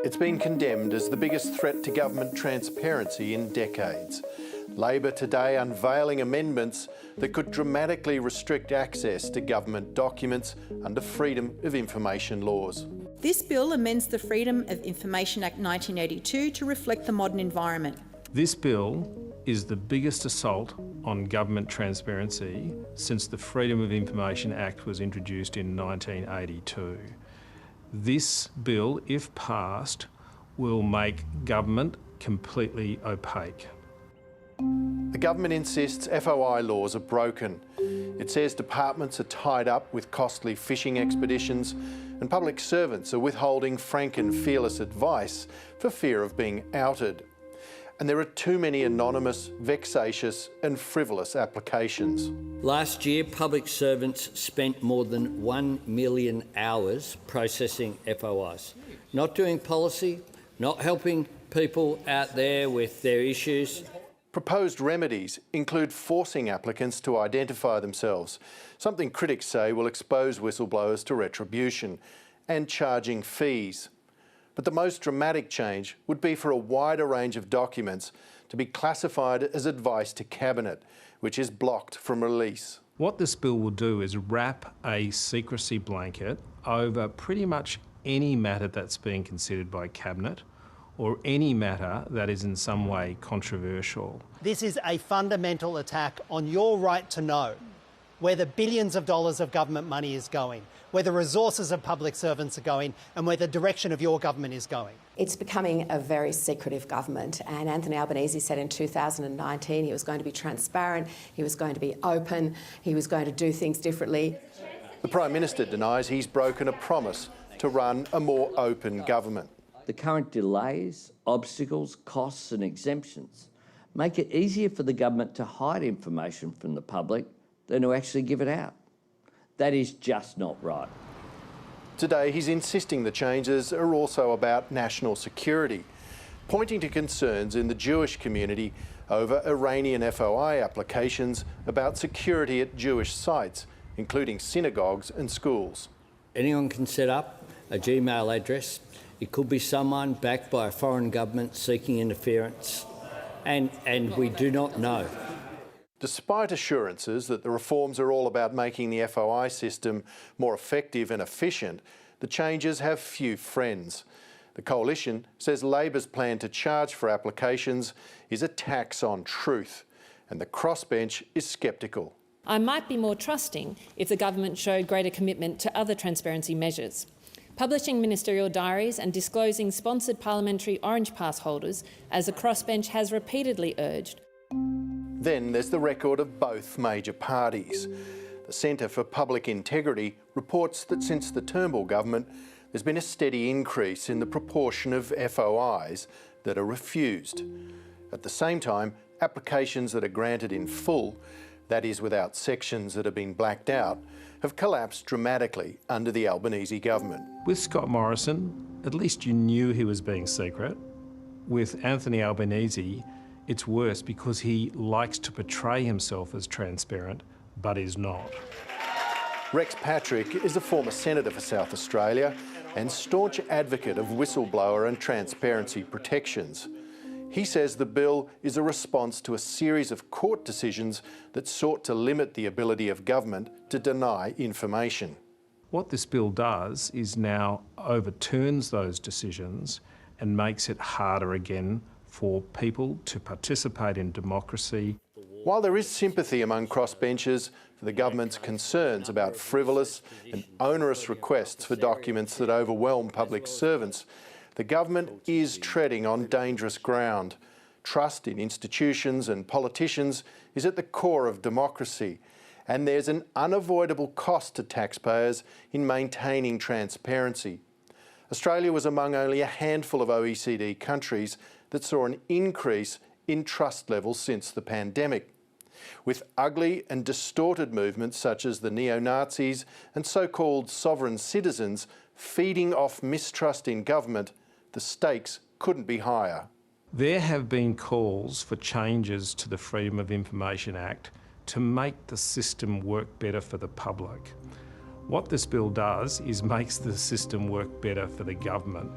It's been condemned as the biggest threat to government transparency in decades. Labor today unveiling amendments that could dramatically restrict access to government documents under Freedom of Information laws. This bill amends the Freedom of Information Act 1982 to reflect the modern environment. This bill is the biggest assault on government transparency since the Freedom of Information Act was introduced in 1982. This bill, if passed, will make government completely opaque. The government insists FOI laws are broken. It says departments are tied up with costly fishing expeditions and public servants are withholding frank and fearless advice for fear of being outed. And there are too many anonymous, vexatious and frivolous applications. Last year, public servants spent more than 1 million hours processing FOIs, not doing policy, not helping people out there with their issues. Proposed remedies include forcing applicants to identify themselves, something critics say will expose whistleblowers to retribution, and charging fees. But the most dramatic change would be for a wider range of documents to be classified as advice to Cabinet, which is blocked from release. What this bill will do is wrap a secrecy blanket over pretty much any matter that's being considered by Cabinet or any matter that is in some way controversial. This is a fundamental attack on your right to know where the billions of dollars of government money is going, where the resources of public servants are going, and where the direction of your government is going. It's becoming a very secretive government, and Anthony Albanese said in 2019 he was going to be transparent, he was going to be open, he was going to do things differently. The Prime Minister denies he's broken a promise to run a more open government. The current delays, obstacles, costs and exemptions make it easier for the government to hide information from the public than to actually give it out. That is just not right. Today, he's insisting the changes are also about national security, pointing to concerns in the Jewish community over Iranian FOI applications about security at Jewish sites, including synagogues and schools. Anyone can set up a Gmail address. It could be someone backed by a foreign government seeking interference, and we do not know. Despite assurances that the reforms are all about making the FOI system more effective and efficient, the changes have few friends. The Coalition says Labor's plan to charge for applications is a tax on truth, and the crossbench is sceptical. I might be more trusting if the government showed greater commitment to other transparency measures. Publishing ministerial diaries and disclosing sponsored parliamentary Orange Pass holders, as the crossbench has repeatedly urged. Then there's the record of both major parties. The Centre for Public Integrity reports that since the Turnbull government, there's been a steady increase in the proportion of FOIs that are refused. At the same time, applications that are granted in full, that is without sections that have been blacked out, have collapsed dramatically under the Albanese government. With Scott Morrison, at least you knew he was being secret. With Anthony Albanese, it's worse because he likes to portray himself as transparent, but is not. Rex Patrick is a former senator for South Australia and staunch advocate of whistleblower and transparency protections. He says the bill is a response to a series of court decisions that sought to limit the ability of government to deny information. What this bill does is now overturns those decisions and makes it harder again for people to participate in democracy. While there is sympathy among crossbenchers for the government's concerns about frivolous and onerous requests for documents that overwhelm public servants, the government is treading on dangerous ground. Trust in institutions and politicians is at the core of democracy, and there's an unavoidable cost to taxpayers in maintaining transparency. Australia was among only a handful of OECD countries that saw an increase in trust levels since the pandemic. With ugly and distorted movements such as the neo-Nazis and so-called sovereign citizens feeding off mistrust in government, the stakes couldn't be higher. There have been calls for changes to the Freedom of Information Act to make the system work better for the public. What this bill does is makes the system work better for the government.